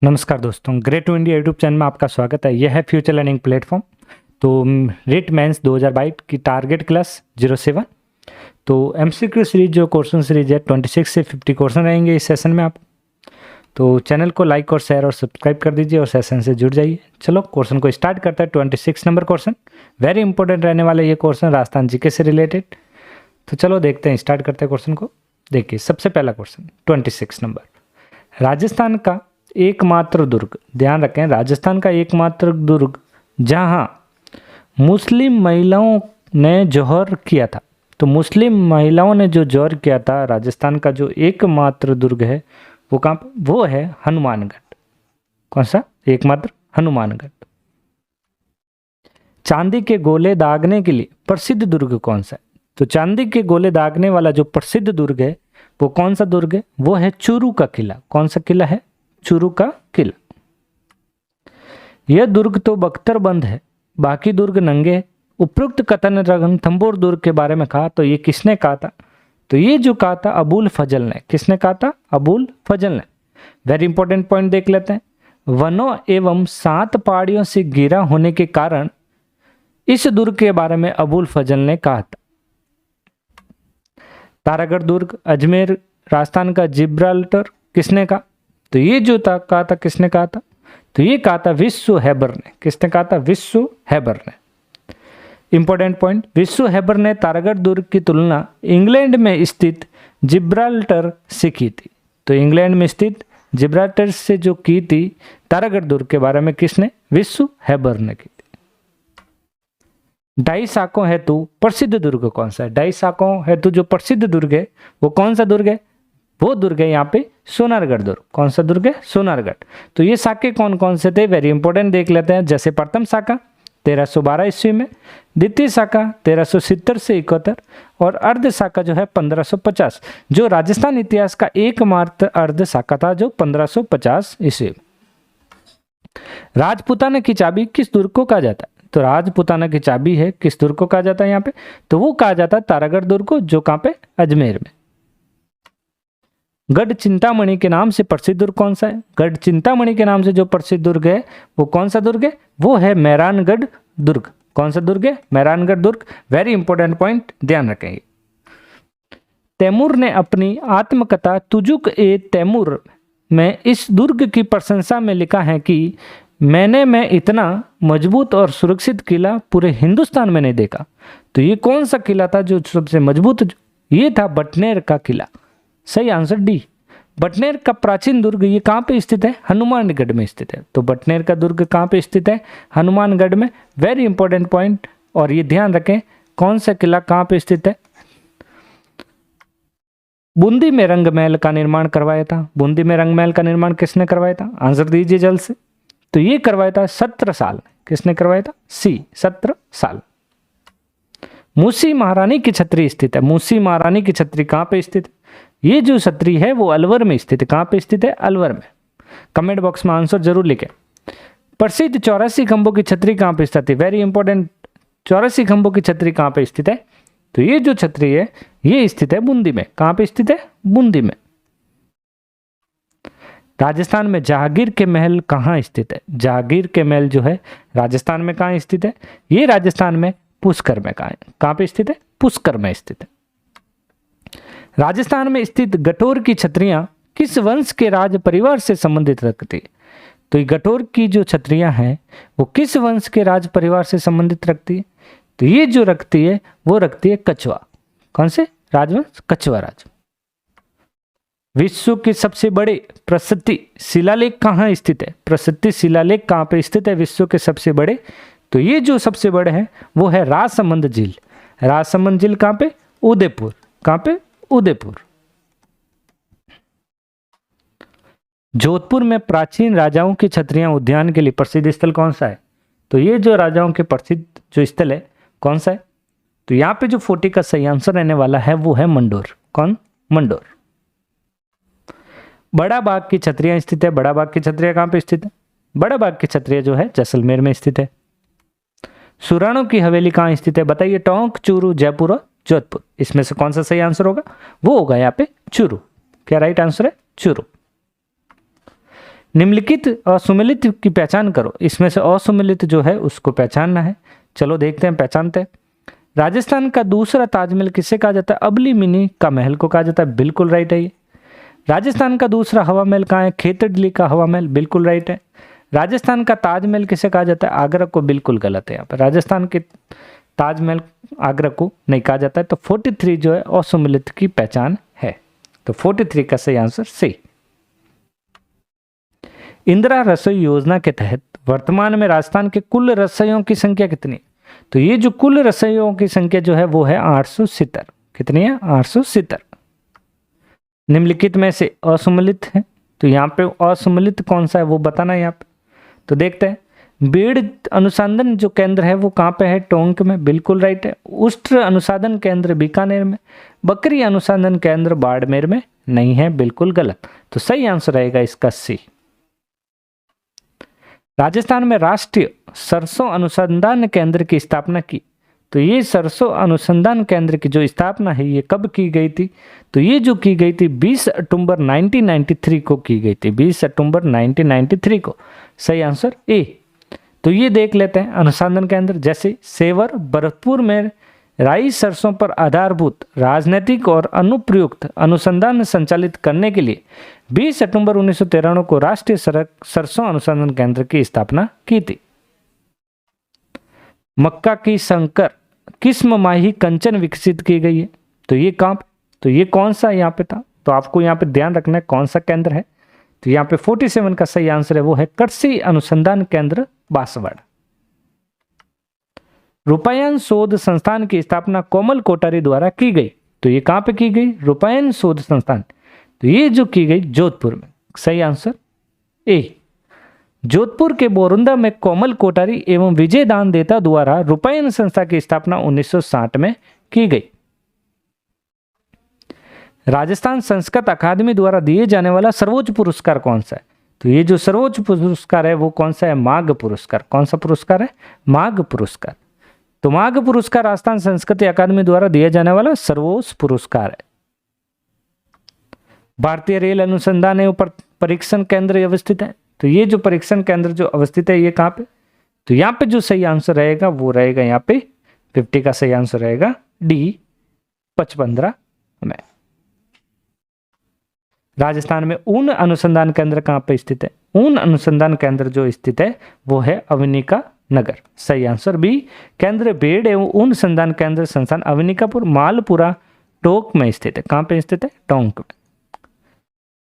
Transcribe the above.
नमस्कार दोस्तों, great to India YouTube channel में आपका स्वागत है। यह है फ्यूचर लर्निंग प्लेटफॉर्म। तो रिट मेंस 2022 की टारगेट क्लास 07। तो एमसीक्यू सीरीज जो क्वेश्चन सीरीज है 26 से 50 क्वेश्चन रहेंगे इस सेशन में। आप तो चैनल को लाइक और शेयर और सब्सक्राइब कर दीजिए और सेशन से जुड़ जाइए। चलो क्वेश्चन को स्टार्ट करते हैं। 26 नंबर क्वेश्चन वेरी इंपॉर्टेंट रहने वाले ये क्वेश्चन, राजस्थान जीके से रिलेटेड। तो चलो देखते हैं, स्टार्ट करते हैं क्वेश्चन को। देखिए सबसे पहला क्वेश्चन 26 नंबर, राजस्थान का एकमात्र दुर्ग, ध्यान रखें, राजस्थान का एकमात्र दुर्ग जहां मुस्लिम महिलाओं ने जौहर किया था। तो मुस्लिम महिलाओं ने जो जौहर किया था, राजस्थान का जो एकमात्र दुर्ग है वो कहाँ पे? वो है हनुमानगढ़। कौन सा? एकमात्र हनुमानगढ़। चांदी के गोले दागने के लिए प्रसिद्ध दुर्ग कौन सा है? तो चांदी के गोले दागने वाला जो प्रसिद्ध दुर्ग है वो कौन सा दुर्ग है? वो है चूरू का किला। कौन सा किला है? चूरू का किला। यह दुर्ग तो बख्तरबंद है, बाकी दुर्ग नंगे हैं। उपरोक्त कथन रणथंभौर दुर्ग के बारे में कहा, तो ये किसने कहा था? तो ये जो कहा था अबुल फजल ने। किसने कहा था? अबुल फजल ने। वेरी इंपॉर्टेंट पॉइंट देख लेते हैं। वनों एवं 7 पहाड़ियों से घिरा होने के कारण इस दुर्ग के बारे में अबुल फजल ने कहा था। तारागढ़ दुर्ग, अजमेर, राजस्थान का जिब्राल्टर, किसने कहा? तो ये जो था कहा था, किसने कहा था? तो ये कहा था विश्व हैबर ने। किसने कहा था? विश्व हैबर ने। इंपॉर्टेंट पॉइंट, विश्व हैबर ने तारागढ़ दुर्ग की तुलना इंग्लैंड में स्थित जिब्राल्टर से की थी। तो इंग्लैंड में स्थित जिब्राल्टर से जो की थी तारागढ़ दुर्ग के बारे में किसने? विश्व हैबर ने की थी। ढाई शाखों हेतु प्रसिद्ध दुर्ग कौन सा है? ढाई शाखों हेतु जो प्रसिद्ध दुर्ग है वो कौन सा दुर्ग है? वो दुर्ग है यहाँ पे सोनारगढ़ दुर्ग। कौन सा दुर्ग है? सोनारगढ़। तो ये शाखे कौन कौन से थे? वेरी इंपॉर्टेंट देख लेते हैं। जैसे प्रथम शाखा 1312 ईस्वी में, द्वितीय शाखा 1370 से 71 और अर्ध शाखा जो है 1550। जो राजस्थान इतिहास का एकमात्र अर्ध शाखा था जो 1550 ईस्वी। राजपूताना की चाबी किस दुर्ग को कहा जाता है? तो राजपूताना की चाबी है किस दुर्ग को कहा जाता है यहाँ पे? तो वो कहा जाता है तारागढ़ दुर्ग को, जो कहाँ पे? अजमेर में। गढ़ चिंतामणि के नाम से प्रसिद्ध दुर्ग कौन सा है? गढ़ चिंतामणि के नाम से जो प्रसिद्ध दुर्ग है वो कौन सा दुर्ग है? वो है मेहरानगढ़ दुर्ग। कौन सा दुर्ग है? मेहरानगढ़ दुर्ग। वेरी इंपॉर्टेंट पॉइंट, ध्यान रखेंगे। तैमूर ने अपनी आत्मकथा तुजुक ए तैमूर में इस दुर्ग की प्रशंसा में लिखा है कि मैं इतना मजबूत और सुरक्षित किला पूरे हिंदुस्तान में नहीं देखा। तो ये कौन सा किला था जो सबसे मजबूत? ये था बटनेर का किला। सही आंसर डी। बटनेर का प्राचीन दुर्ग ये कहाँ पे स्थित है? हनुमानगढ़ में स्थित है। तो बटनेर का दुर्ग कहाँ पे स्थित है? हनुमानगढ़ में। वेरी इंपॉर्टेंट पॉइंट, और ये ध्यान रखें कौन सा किला कहाँ पे स्थित है? बूंदी में रंग महल का निर्माण करवाया था। बूंदी में रंग महल का निर्माण किसने करवाया था? आंसर दीजिए जल्द से। तो ये करवाया था 17 साल। किसने करवाया था? सी, 17 साल। मूसी महारानी की छतरी स्थित है। मूसी महारानी की छतरी कहाँ पे स्थित है? ये जो छतरी है वो अलवर में स्थित है। कहाँ पे स्थित है? अलवर में। कमेंट बॉक्स में आंसर जरूर लिखें। प्रसिद्ध 84 खंभों की छतरी कहाँ पे स्थित है? वेरी इंपॉर्टेंट, 84 खंभों की छतरी कहाँ पे स्थित है? तो ये जो छतरी है ये स्थित है बूंदी में। कहाँ पे स्थित है? बूंदी में। राजस्थान में जहांगीर के महल कहाँ स्थित है? जहांगीर के महल जो है राजस्थान में कहाँ स्थित है? ये राजस्थान में पुष्कर में कहाँ पे स्थित है? पुष्कर में स्थित है। राजस्थान में स्थित गठोर की छतरियां किस वंश के राज परिवार से संबंधित रखती है? तो ये गठोर की जो छतरियां हैं वो किस वंश के राज परिवार से संबंधित रखती है? तो ये जो रखती है वो रखती है कछवा। कौन से राजवंश? कछवा राज। विश्व के सबसे बड़े प्रसिद्ध शिलालेख कहाँ स्थित है? प्रसिद्ध शिलालेख कहाँ पे स्थित है विश्व के सबसे बड़े? तो ये जो सबसे बड़े हैं वो है राजसमंद झील। राजसमंद झील कहाँ पे? उदयपुर। कहाँ पे? उदयपुर। जोधपुर में प्राचीन राजाओं की छतरियां उद्यान के लिए प्रसिद्ध स्थल कौन सा है? तो ये जो राजाओं के प्रसिद्ध जो स्थल है कौन सा है? तो यहाँ पे जो 40 का सही आंसर रहने वाला है वो है मंडोर। कौन? मंडोर। बड़ा बाग की छतरियां स्थित है। बड़ा बाग की छतरियां कहाँ पे स्थित है? बड़ा बाग की छतरियां जो है जैसलमेर में स्थित है। सुराणों की हवेली कहाँ स्थित है? बताइए। टोंक, चूरू, जयपुर और जोधपुर। इसमें से कौन सा सही आंसर होगा? वो होगा यहाँ पे चूरू। क्या राइट आंसर है? चूरू। निम्नलिखित असुमेलित की पहचान करो। इसमें से असुमेलित जो है उसको पहचानना है। चलो देखते हैं, पहचानते हैं। राजस्थान का दूसरा ताजमहल किसे कहा जाता है? अबली मिनी का महल को कहा जाता है। बिल्कुल राइट है ये। राजस्थान का दूसरा हवा महल कहाँ है? खेतड़ली का हवा महल। बिल्कुल राइट है। राजस्थान का ताजमहल किसे कहा जाता है? आगरा को। बिल्कुल गलत है यहाँ पर। राजस्थान के ताजमहल आगरा को नहीं कहा जाता है। तो 43 जो है असुमेलित की पहचान है। तो 43 का सही आंसर सी। इंदिरा रसोई योजना के तहत वर्तमान में राजस्थान के कुल रसोइयों की संख्या कितनी? तो ये जो कुल रसोइयों की संख्या जो है वो है 870। कितनी है? 870। निम्नलिखित में से असुमेलित है, तो यहाँ पे असुमेलित कौन सा है वो बताना है यहाँ पे। तो देखते हैं, बीड़ अनुसंधान जो केंद्र है वो कहाँ पे है? टोंक में। बिल्कुल राइट है। उष्ट्र अनुसंधान केंद्र बीकानेर में। बकरी अनुसंधान केंद्र बाड़मेर में नहीं है। बिल्कुल गलत। तो सही आंसर रहेगा इसका सी। राजस्थान में राष्ट्रीय सरसों अनुसंधान केंद्र की स्थापना की। तो ये सरसों अनुसंधान केंद्र की जो स्थापना है ये कब की गई थी? तो ये जो की गई थी 20 अक्टूबर 1993 को की गई थी। 20 अक्टूबर 1993 को। सही आंसर ए। तो ये देख लेते हैं अनुसंधान केंद्र, जैसे सेवर भरतपुर में राई सरसों पर आधारभूत राजनीतिक और अनुप्रयुक्त अनुसंधान संचालित करने के लिए 20 अक्टूबर 1993 को राष्ट्रीय सरसों अनुसंधान केंद्र की स्थापना की थी। मक्का की संकर किस्म माही कंचन विकसित की गई है। तो ये कहाँ पे? तो ये कौन सा यहाँ पे था? तो आपको यहाँ पे ध्यान रखना है कौन सा केंद्र है। तो यहाँ पे 47 का सही आंसर है वो है कृषि अनुसंधान केंद्र बांसवाड़ा। रूपायन शोध संस्थान की स्थापना कोमल कोठारी द्वारा की गई। तो ये कहाँ पे की गई? रूपायन शोध संस्थान। तो ये जो की गई जोधपुर में। सही आंसर ए। जोधपुर के बोरुंदा में कोमल कोठारी एवं विजय दान देता द्वारा रूपायन संस्था की स्थापना 1960 में की गई। राजस्थान संस्कृत अकादमी द्वारा दिए जाने वाला सर्वोच्च पुरस्कार कौन सा है? तो ये जो सर्वोच्च पुरस्कार है वो कौन सा है? माघ पुरस्कार। कौन सा पुरस्कार है? माघ पुरस्कार। तो माघ पुरस्कार राजस्थान संस्कृत अकादमी द्वारा दिया जाने वाला सर्वोच्च पुरस्कार है। भारतीय रेल अनुसंधान एवं परीक्षण केंद्र अवस्थित है। तो ये जो परीक्षण केंद्र जो अवस्थित है ये कहाँ पे? तो यहाँ पे जो सही आंसर रहेगा वो रहेगा यहाँ पे 50 का सही आंसर रहेगा डी 55 में। राजस्थान में ऊन अनुसंधान केंद्र कहाँ पे स्थित है? ऊन अनुसंधान केंद्र जो स्थित है वो है अवनिका नगर। सही आंसर बी। केंद्र भेड़ एवं ऊन संधान केंद्र संस्थान अवनिकापुर मालपुरा टोंक में स्थित है। कहाँ पे स्थित है? टोंक में।